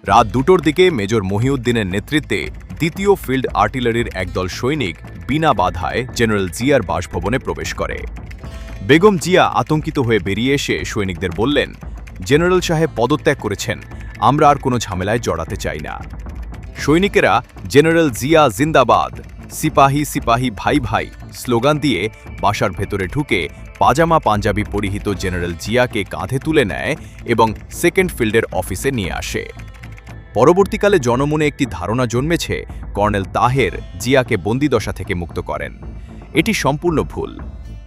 রাত 2টোর দিকে মেজর মহিউদ্দিনের নেতৃত্বে দ্বিতীয় ফিল্ড আর্টিলারির একদল সৈনিক বিনা বাধায় জেনারেল জিয়ার বাসভবনে প্রবেশ করে। বেগম জিয়া আতঙ্কিত হয়ে বেরিয়ে এসে সৈনিকদের বললেন, জেনারেল সাহেব পদত্যাগ করেছেন, আমরা আর কোনো ঝামেলায় জড়াতে চাই না। সৈনিকেরা জেনারেল জিয়া জিন্দাবাদ, সিপাহী সিপাহী ভাই ভাই স্লোগান দিয়ে বাসার ভেতরে ঢুকে পাজামা পাঞ্জাবি পরিহিত জেনারেল জিয়াকে কাঁধে তুলে নেয় এবং সেকেন্ড ফিল্ডের অফিসে নিয়ে আসে। পরবর্তীকালে জনমনে একটি ধারণা জন্মেছে কর্নেল তাহের জিয়াকে বন্দিদশা থেকে মুক্ত করেন। এটি সম্পূর্ণ ভুল।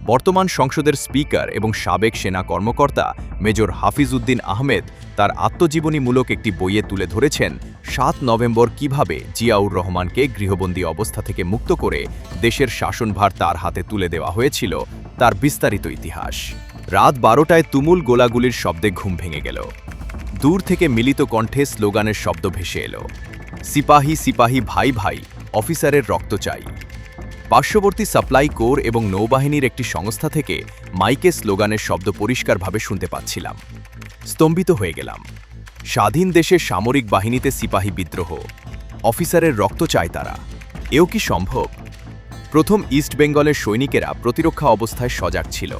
বর্তমান সংসদের স্পিকার এবং সাবেক সেনা কর্মকর্তা মেজর হাফিজ উদ্দিন আহমেদ তার আত্মজীবনীমূলক একটি বইয়ে তুলে ধরেছেন 7 নভেম্বর কিভাবে জিয়াউর রহমানকে গৃহবন্দী অবস্থা থেকে মুক্ত করে দেশের শাসনভার তার হাতে তুলে দেওয়া হয়েছিল, তার বিস্তারিত ইতিহাস। রাত 12টায় তুমুল গোলাগুলির শব্দে ঘুম ভেঙে গেল। দূর থেকে মিলিত কণ্ঠে স্লোগানের শব্দ ভেসে এলো, সিপাহী সিপাহী ভাই ভাই, অফিসারের রক্ত চাই। পার্শ্ববর্তী সাপ্লাই কোর এবং নৌবাহিনীর একটি সংস্থা থেকে মাইকে স্লোগানের শব্দ পরিষ্কারভাবে শুনতে পাচ্ছিলাম। স্তম্ভিত হয়ে গেলাম। স্বাধীন দেশের সামরিক বাহিনীতে সিপাহী বিদ্রোহ, অফিসারের রক্ত চায় তারা, এও কি সম্ভব? প্রথম ইস্ট বেঙ্গলের সৈনিকেরা প্রতিরক্ষা অবস্থায় সজাগ ছিল।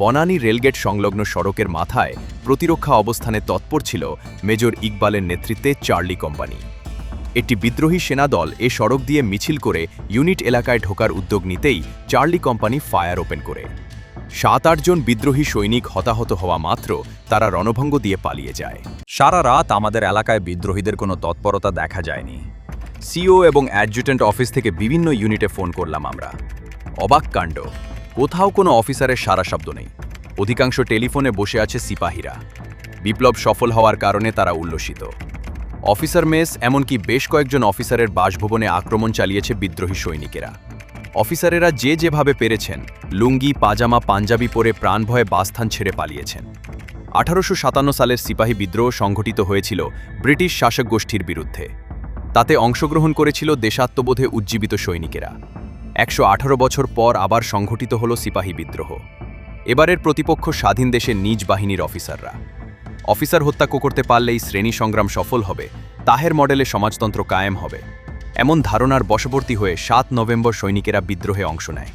বনানী রেলগেট সংলগ্ন সড়কের মাথায় প্রতিরক্ষা অবস্থানে তৎপর ছিল মেজর ইকবালের নেতৃত্বে চার্লি কোম্পানি। একটি বিদ্রোহী সেনাদল এ সড়ক দিয়ে মিছিল করে ইউনিট এলাকায় ঢোকার উদ্যোগ নিতেই চার্লি কোম্পানি ফায়ার ওপেন করে। 7-8 জন বিদ্রোহী সৈনিক হতাহত হওয়া মাত্র তারা রণভঙ্গ দিয়ে পালিয়ে যায়। সারা রাত আমাদের এলাকায় বিদ্রোহীদের কোনো তৎপরতা দেখা যায়নি। সিও এবং অ্যাডজুটেন্ট অফিস থেকে বিভিন্ন ইউনিটে ফোন করলাম আমরা। অবাক কাণ্ড, কোথাও কোনো অফিসারের সারা শব্দ নেই। অধিকাংশ টেলিফোনে বসে আছে সিপাহীরা। বিপ্লব সফল হওয়ার কারণে তারা উল্লসিত। অফিসার মেস, এমনকি বেশ কয়েকজন অফিসারের বাসভবনে আক্রমণ চালিয়েছে বিদ্রোহী সৈনিকেরা। অফিসারেরা যে যেভাবে পেরেছেন লুঙ্গি পাজামা পাঞ্জাবি পরে প্রাণভয়ে বাসস্থান ছেড়ে পালিয়েছেন। 1857 সালের সিপাহী বিদ্রোহ সংঘটিত হয়েছিল ব্রিটিশ শাসক গোষ্ঠীর বিরুদ্ধে। তাতে অংশগ্রহণ করেছিল দেশাত্মবোধে উজ্জীবিত সৈনিকেরা। 118 বছর পর আবার সংঘটিত হল সিপাহী বিদ্রোহ। এবারের প্রতিপক্ষ স্বাধীন দেশের নিজ বাহিনীর অফিসাররা। অফিসার হত্যা করতে পারলেই শ্রেণী সংগ্রাম সফল হবে, তাহের মডেলে সমাজতন্ত্র কায়েম হবে, এমন ধারণার বশবর্তী হয়ে 7 নভেম্বর সৈনিকেরা বিদ্রোহে অংশ নেয়।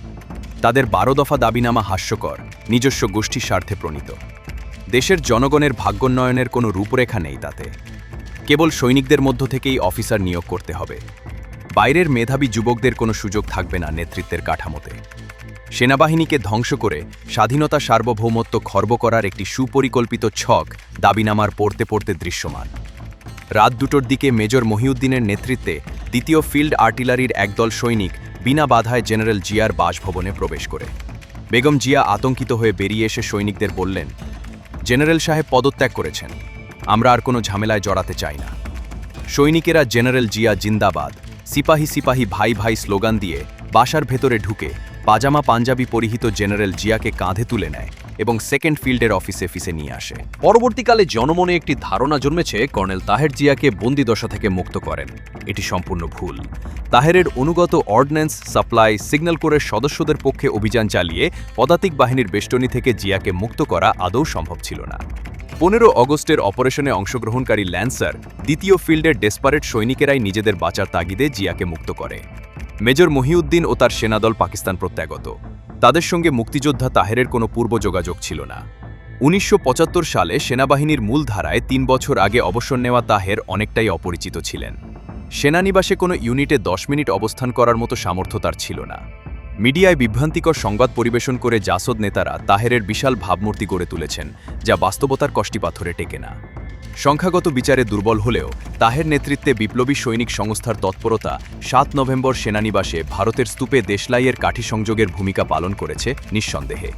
তাদের 12 দফা দাবিনামা হাস্যকর, নিজস্ব গোষ্ঠীর স্বার্থে প্রণীত। দেশের জনগণের ভাগ্যোন্নয়নের কোনো রূপরেখা নেই তাতে। কেবল সৈনিকদের মধ্য থেকেই অফিসার নিয়োগ করতে হবে। বাইরের মেধাবী যুবকদের কোনো সুযোগ থাকবে না নেতৃত্বের কাঠামোতে। সেনাবাহিনীকে ধ্বংস করে স্বাধীনতা সার্বভৌমত্ব খর্ব করার একটি সুপরিকল্পিত ছক দাবিনামার পড়তে পড়তে দৃশ্যমান। রাত 2টোর দিকে মেজর মহিউদ্দিনের নেতৃত্বে দ্বিতীয় ফিল্ড আর্টিলারির একদল সৈনিক বিনা বাধায় জেনারেল জিয়ার বাসভবনে প্রবেশ করে। বেগম জিয়া আতঙ্কিত হয়ে বেরিয়ে এসে সৈনিকদের বললেন, জেনারেল সাহেব পদত্যাগ করেছেন, আমরা আর কোনো ঝামেলায় জড়াতে চাই না। সৈনিকেরা জেনারেল জিয়া জিন্দাবাদ, সিপাহী সিপাহী ভাই ভাই স্লোগান দিয়ে বাসার ভেতরে ঢুকে পাজামা পাঞ্জাবি পরিহিত জেনারেল জিয়াকে কাঁধে তুলে নেয় এবং সেকেন্ড ফিল্ডের অফিসে নিয়ে আসে। পরবর্তীকালে জনমনে একটি ধারণা জন্মেছে কর্নেল তাহের জিয়াকে বন্দিদশা থেকে মুক্ত করেন। এটি সম্পূর্ণ ভুল। তাহেরের অনুগত অর্ডিন্যান্স সাপ্লাই সিগন্যাল কোরের সদস্যদের পক্ষে অভিযান চালিয়ে পদাতিক বাহিনীর বেষ্টনী থেকে জিয়াকে মুক্ত করা আদৌ সম্ভব ছিল না। 15 অগস্টের অপারেশনে অংশগ্রহণকারী ল্যান্সার দ্বিতীয় ফিল্ডের ডেসপারেট সৈনিকেরাই নিজেদের বাঁচার তাগিদে জিয়াকে মুক্ত করে। মেজর মহিউদ্দিন ও তার সেনাদল পাকিস্তান প্রত্যাগত। তাদের সঙ্গে মুক্তিযোদ্ধা তাহেরের কোনো পূর্ব যোগাযোগ ছিল না। 1975 সালে সেনাবাহিনীর মূলধারায় 3 বছর আগে অবসর নেওয়া তাহের অনেকটাই অপরিচিত ছিলেন। সেনানিবাসে কোনো ইউনিটে 10 মিনিট অবস্থান করার মতো সামর্থ্য তার ছিল না। মিডিয়ায় বিভ্রান্তিকর সংবাদ পরিবেশন করে জাসদ নেতারা তাহেরের বিশাল ভাবমূর্তি গড়ে তুলেছেন, যা বাস্তবতার কষ্টিপাথরে টেকে না। সংখ্যাগত বিচারে দুর্বল হলেও তাহের নেতৃত্বে বিপ্লবী সৈনিক সংস্থার তৎপরতা 7 নভেম্বর সেনানিবাসে ভারতের স্তূপে দেশলাইয়ের কাঠি সংযোগের ভূমিকা পালন করেছে নিঃসন্দেহে।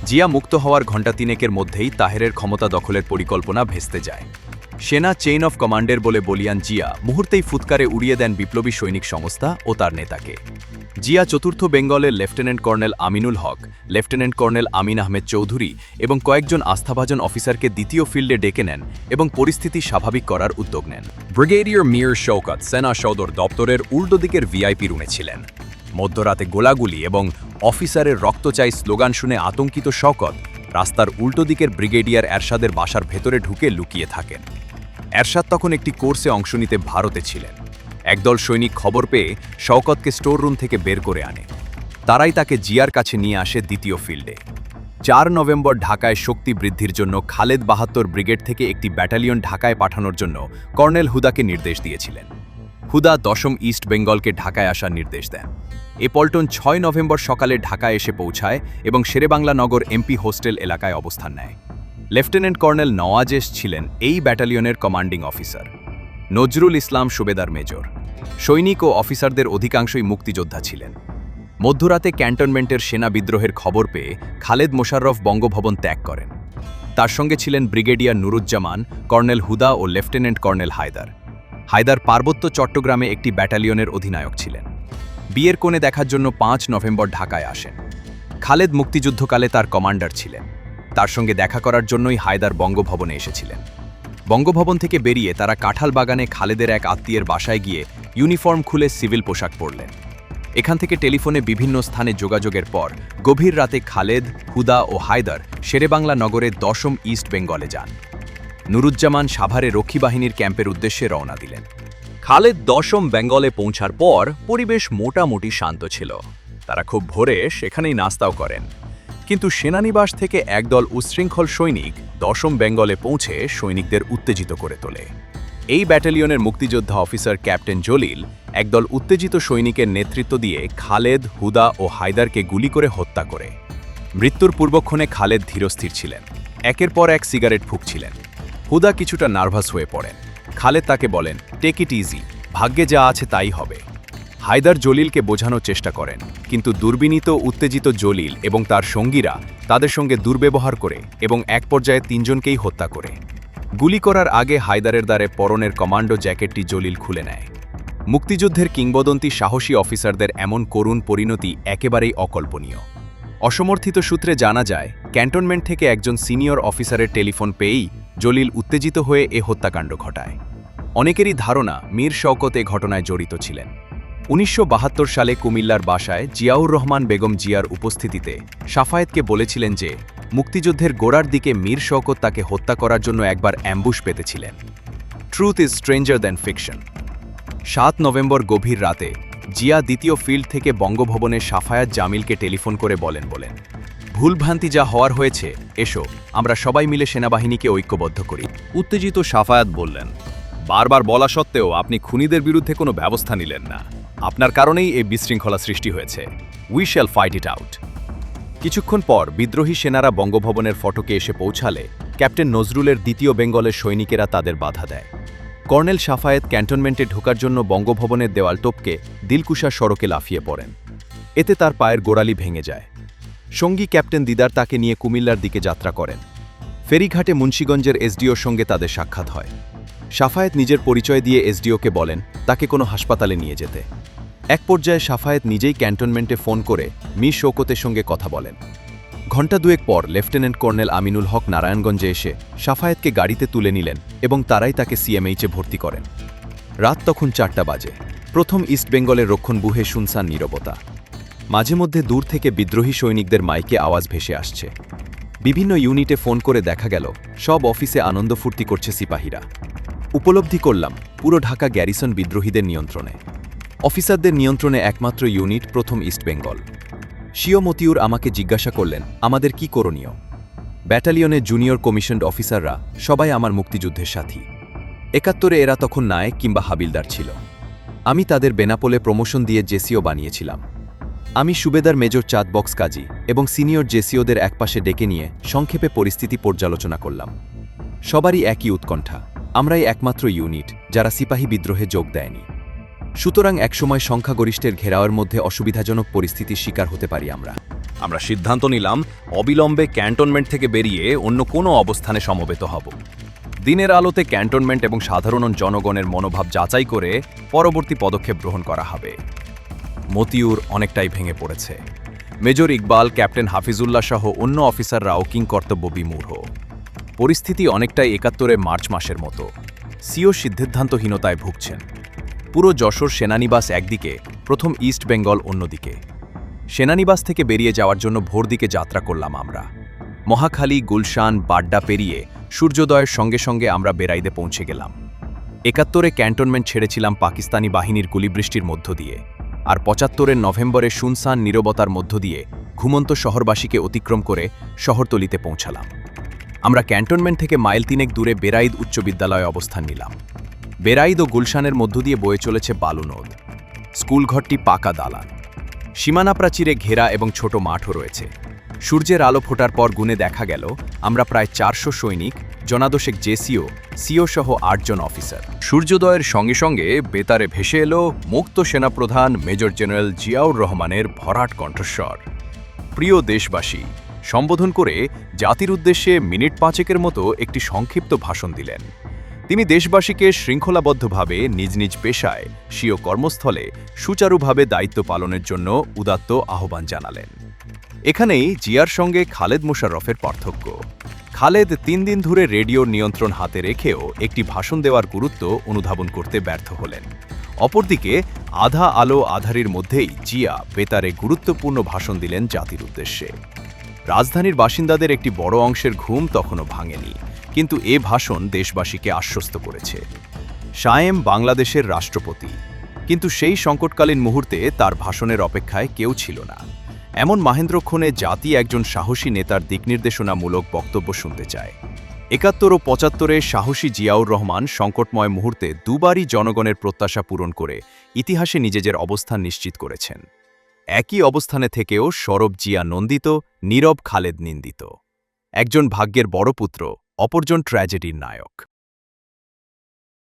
জিয়া মুক্ত হওয়ার ঘণ্টা 3 মধ্যেই তাহেরের ক্ষমতা দখলের পরিকল্পনা ভেস্তে যায়। সেনা চেইন অফ কমান্ডের বলে বলিয়ান জিয়া মুহূর্তেই ফুৎকারে উড়িয়ে দেন বিপ্লবী সৈনিক সংস্থা ও তার নেতাকে। জিয়া চতুর্থ বেঙ্গলের লেফটেন্যান্ট কর্নেল আমিনুল হক, লেফটেন্যান্ট কর্নেল আমিন আহমেদ চৌধুরী এবং কয়েকজন আস্থাভাজন অফিসারকে দ্বিতীয় ফিল্ডে ডেকে নেন এবং পরিস্থিতি স্বাভাবিক করার উদ্যোগ নেন। ব্রিগেডিয়ার মীর শওকত সেনা সদর দপ্তরের উল্টো দিকের ভিআইপি রুমে ছিলেন। মধ্যরাতে গোলাগুলি এবং অফিসারের রক্ত চাই স্লোগান শুনে আতঙ্কিত শওকত রাস্তার উল্টো দিকের ব্রিগেডিয়ার এরশাদের বাসার ভেতরে ঢুকে লুকিয়ে থাকেন। এরশাদ তখন একটি কোর্সে অংশ নিতে ভারতে ছিলেন। একদল সৈনিক খবর পেয়ে শওকতকে স্টোর রুম থেকে বের করে আনে। তারাই তাকে জিয়ার কাছে নিয়ে আসে দ্বিতীয় ফিল্ডে। 4 নভেম্বর ঢাকায় শক্তি বৃদ্ধির জন্য খালেদ ৭২ ব্রিগেড থেকে একটি ব্যাটালিয়ন ঢাকায় পাঠানোর জন্য কর্নেল হুদাকে নির্দেশ দিয়েছিলেন। হুদা ১০ম ইস্ট বেঙ্গলকে ঢাকায় আসার নির্দেশ দেন। এ পল্টন ৬ নভেম্বর সকালে ঢাকায় এসে পৌঁছায় এবং শেরেবাংলা নগর এমপি হোস্টেল এলাকায় অবস্থান নেয়। লেফটেন্যান্ট কর্নেল নওয়াজেশ ছিলেন এই ব্যাটালিয়নের কমান্ডিং অফিসার। নজরুল ইসলাম সুবেদার মেজর। সৈনিক ও অফিসারদের অধিকাংশই মুক্তিযোদ্ধা ছিলেন। মধ্যরাতে ক্যান্টনমেন্টের সেনা বিদ্রোহের খবর পেয়ে খালেদ মোশাররফ বঙ্গভবন ত্যাগ করেন। তার সঙ্গে ছিলেন ব্রিগেডিয়ার নুরুজ্জামান, কর্নেল হুদা ও লেফটেন্যান্ট কর্নেল হায়দার। হায়দার পার্বত্য চট্টগ্রামে একটি ব্যাটালিয়নের অধিনায়ক ছিলেন। বিয়ের কোণে দেখার জন্য 5 নভেম্বর ঢাকায় আসেন। খালেদ মুক্তিযুদ্ধকালে তার কমান্ডার ছিলেন। তার সঙ্গে দেখা করার জন্যই হায়দার বঙ্গভবনে এসেছিলেন। বঙ্গভবন থেকে বেরিয়ে তারা কাঁঠাল বাগানে খালেদের এক আত্মীয়ের বাসায় গিয়ে ইউনিফর্ম খুলে সিভিল পোশাক পরলেন। এখান থেকে টেলিফোনে বিভিন্ন স্থানে যোগাযোগের পর গভীর রাতে খালেদ, হুদা ও হায়দার শেরেবাংলা নগরে ১০ম ইস্ট বেঙ্গলে যান। নুরুজ্জামান সাভারে রক্ষী বাহিনীর ক্যাম্পের উদ্দেশ্যে রওনা দিলেন। খালেদ ১০ম বেঙ্গলে পৌঁছার পর পরিবেশ মোটামুটি শান্ত ছিল। তারা খুব ভোরে সেখানেই নাস্তাও করেন। কিন্তু সেনানিবাস থেকে একদল উচ্ছৃঙ্খল সৈনিক ১০ম বেঙ্গলে পৌঁছে সৈনিকদের উত্তেজিত করে তোলে। এই ব্যাটালিয়নের মুক্তিযোদ্ধা অফিসার ক্যাপ্টেন জলিল একদল উত্তেজিত সৈনিকের নেতৃত্ব দিয়ে খালেদ, হুদা ও হায়দারকে গুলি করে হত্যা করে। মৃত্যুর পূর্বক্ষণে খালেদ ধীরস্থির ছিলেন। একের পর এক সিগারেট ফুঁকছিলেন। হুদা কিছুটা নার্ভাস হয়ে পড়েন। খালেদ তাকে বলেন, টেক ইট ইজি, ভাগ্যে যা আছে তাই হবে। হায়দার জলিলকে বোঝানোর চেষ্টা করেন, কিন্তু দুর্বিনীত উত্তেজিত জলিল এবং তার সঙ্গীরা তাদের সঙ্গে দুর্ব্যবহার করে এবং এক পর্যায়ে 3 জনকেই হত্যা করে। গুলি করার আগে হায়দারের দ্বারে পরনের কমান্ডো জ্যাকেটটি জলিল খুলে নেয়। মুক্তিযুদ্ধের কিংবদন্তি সাহসী অফিসারদের এমন করুণ পরিণতি একেবারেই অকল্পনীয়। অসমর্থিত সূত্রে জানা যায়, ক্যান্টনমেন্ট থেকে একজন সিনিয়র অফিসারের টেলিফোন পেয়েই জলিল উত্তেজিত হয়ে এ হত্যাকাণ্ড ঘটায়। অনেকেরই ধারণা মীর শওকত এ ঘটনায় জড়িত ছিলেন। ১৯৭২ সালে কুমিল্লার বাসায় জিয়াউর রহমান বেগম জিয়ার উপস্থিতিতে সাফায়েতকে বলেছিলেন যে মুক্তিযুদ্ধের গোড়ার দিকে মীর শওকত তাকে হত্যা করার জন্য একবার অ্যাম্বুশ পেতেছিলেন। Truth is stranger than fiction. ৭ নভেম্বর গভীর রাতে জিয়া দ্বিতীয় ফিল্ড থেকে বঙ্গভবনে সাফায়াত জামিলকে টেলিফোন করে বলেন, ভুলভ্রান্তি যা হওয়ার হয়েছে, এসো আমরা সবাই মিলে সেনাবাহিনীকে ঐক্যবদ্ধ করি। উত্তেজিত সাফায়াত বললেন, বারবার বলা সত্ত্বেও আপনি খুনিদের বিরুদ্ধে কোনো ব্যবস্থা নিলেন না। আপনার কারণেই এই বিশৃঙ্খলা সৃষ্টি হয়েছে। We shall fight it out. কিছুক্ষণ পর বিদ্রোহী সেনারা বঙ্গভবনের ফটকে এসে পৌঁছালে ক্যাপ্টেন নজরুলের দ্বিতীয় বেঙ্গলের সৈনিকেরা তাদের বাধা দেয়। কর্নেল সাফায়েত ক্যান্টনমেন্টে ঢোকার জন্য বঙ্গভবনের দেওয়াল টপকে দিলকুশা সড়কে লাফিয়ে পড়েন। এতে তার পায়ের গোড়ালি ভেঙে যায়। সঙ্গী ক্যাপ্টেন দিদার তাকে নিয়ে কুমিল্লার দিকে যাত্রা করেন। ফেরিঘাটে মুন্সিগঞ্জের এসডিওর সঙ্গে তাদের সাক্ষাৎ হয়। সাফায়েত নিজের পরিচয় দিয়ে এসডিওকে বলেন তাকে কোনো হাসপাতালে নিয়ে যেতে। এক পর্যায়ে সাফায়েত নিজেই ক্যান্টনমেন্টে ফোন করে মীর শওকতের সঙ্গে কথা বলেন। ঘণ্টা দুয়েক পর লেফটেন্যান্ট কর্নেল আমিনুল হক নারায়ণগঞ্জে এসে সাফায়েতকে গাড়িতে তুলে নিলেন এবং তারাই তাকে সিএমএইচে ভর্তি করেন। রাত তখন 4টা বাজে। প্রথম ইস্ট বেঙ্গলের রক্ষণবুহে শুনশান নীরবতা। মাঝে মধ্যে দূর থেকে বিদ্রোহী সৈনিকদের মাইকে আওয়াজ ভেসে আসছে। বিভিন্ন ইউনিটে ফোন করে দেখা গেল সব অফিসে আনন্দ ফুর্তি করছে সিপাহীরা। উপলব্ধি করলাম পুরো ঢাকা গ্যারিসন বিদ্রোহীদের নিয়ন্ত্রণে। অফিসারদের নিয়ন্ত্রণে একমাত্র ইউনিট প্রথম ইস্ট বেঙ্গল। শিও মতিউর আমাকে জিজ্ঞাসা করলেন আমাদের কি করণীয়। ব্যাটালিয়নের জুনিয়র কমিশনড অফিসাররা সবাই আমার মুক্তিযুদ্ধের সাথী। ৭১-এ এরা তখন নায়েক কিংবা হাবিলদার ছিল। আমি তাদের বেনাপোলে প্রমোশন দিয়ে জেসিও বানিয়েছিলাম। আমি সুবেদার মেজর চাঁদ বক্স কাজী এবং সিনিয়র জেসিওদের একপাশে ডেকে নিয়ে সংক্ষেপে পরিস্থিতি পর্যালোচনা করলাম। সবারই একই উৎকণ্ঠা, আমরাই একমাত্র ইউনিট যারা সিপাহী বিদ্রোহে যোগ দেয়নি। সুতরাং একসময় সংখ্যাগরিষ্ঠের ঘেরাওয়ের মধ্যে অসুবিধাজনক পরিস্থিতির শিকার হতে পারি আমরা সিদ্ধান্ত নিলাম অবিলম্বে ক্যান্টনমেন্ট থেকে বেরিয়ে অন্য কোনো অবস্থানে সমবেত হব। দিনের আলোতে ক্যান্টনমেন্ট এবং সাধারণ জনগণের মনোভাব যাচাই করে পরবর্তী পদক্ষেপ গ্রহণ করা হবে। মতিউর অনেকটাই ভেঙে পড়েছে। মেজর ইকবাল, ক্যাপ্টেন হাফিজুল্লাহ সহ অন্য অফিসাররাও কিংকর্তব্য বিমূঢ়। পরিস্থিতি অনেকটাই ৭১-এর মার্চ মাসের মতো। সিও সিদ্ধান্তহীনতায় ভুগছেন। পুরো যশোর সেনানিবাস একদিকে, প্রথম ইস্ট বেঙ্গল অন্যদিকে। সেনানিবাস থেকে বেরিয়ে যাওয়ার জন্য ভোর দিকে যাত্রা করলাম আমরা। মহাখালী, গুলশান, বাড্ডা পেরিয়ে সূর্যোদয়ের সঙ্গে সঙ্গে আমরা বেরাইদে পৌঁছে গেলাম। 71-এ ক্যান্টনমেন্ট ছেড়েছিলাম পাকিস্তানি বাহিনীর গুলিবৃষ্টির মধ্য দিয়ে, আর 75-এর নভেম্বরে শুনসান নীরবতার মধ্য দিয়ে ঘুমন্ত শহরবাসীকে অতিক্রম করে শহরতলিতে পৌঁছালাম। আমরা ক্যান্টনমেন্ট থেকে মাইল 3 দূরে বেরাইদ উচ্চ বিদ্যালয়ে অবস্থান নিলাম। বেরাইদ ও গুলশানের মধ্য দিয়ে বয়ে চলেছে বালু নদ। স্কুলঘরটি পাকা দালান, সীমানা প্রাচীরে ঘেরা এবং ছোট মাঠও রয়েছে। সূর্যের আলো ফোটার পর গুনে দেখা গেল আমরা প্রায় 400 সৈনিক, জনাদশেক জেসিও, সিও সহ 8 জন অফিসার। সূর্যোদয়ের সঙ্গে সঙ্গে বেতারে ভেসে এলো মুক্ত সেনাপ্রধান মেজর জেনারেল জিয়াউর রহমানের ভরাট কণ্ঠস্বর। প্রিয় দেশবাসী, সম্বোধন করে জাতির উদ্দেশ্যে মিনিট 5 মতো একটি সংক্ষিপ্ত ভাষণ দিলেন। তিনি দেশবাসীকে শৃঙ্খলাবদ্ধভাবে নিজ নিজ পেশায় স্বীয় কর্মস্থলে সুচারুভাবে দায়িত্ব পালনের জন্য উদাত্ত আহ্বান জানালেন। এখানেই জিয়ার সঙ্গে খালেদ মোশাররফের পার্থক্য। খালেদ 3 দিন ধরে রেডিওর নিয়ন্ত্রণ হাতে রেখেও একটি ভাষণ দেওয়ার গুরুত্ব অনুধাবন করতে ব্যর্থ হলেন। অপরদিকে আধা আলো আধারির মধ্যেই জিয়া বেতারে গুরুত্বপূর্ণ ভাষণ দিলেন জাতির উদ্দেশ্যে। রাজধানীর বাসিন্দাদের একটি বড় অংশের ঘুম তখনও ভাঙেনি, কিন্তু এ ভাষণ দেশবাসীকে আশ্বস্ত করেছে। শায়েম বাংলাদেশের রাষ্ট্রপতি, কিন্তু সেই সংকটকালীন মুহূর্তে তার ভাষণের অপেক্ষায় কেউ ছিল না। এমন মাহেন্দ্রক্ষণে জাতি একজন সাহসী নেতার দিকনির্দেশনামূলক বক্তব্য শুনতে চায়। 71 ও 75-এ সাহসী জিয়াউর রহমান সংকটময় মুহূর্তে দুবারই জনগণের প্রত্যাশা পূরণ করে ইতিহাসে নিজেদের অবস্থান নিশ্চিত করেছেন। একই অবস্থানে থেকেও সরব জিয়া নন্দিত, নীরব খালেদ নিন্দিত। একজন ভাগ্যের বড় পুত্র, অপরজন ট্র্যাজেডির নায়ক।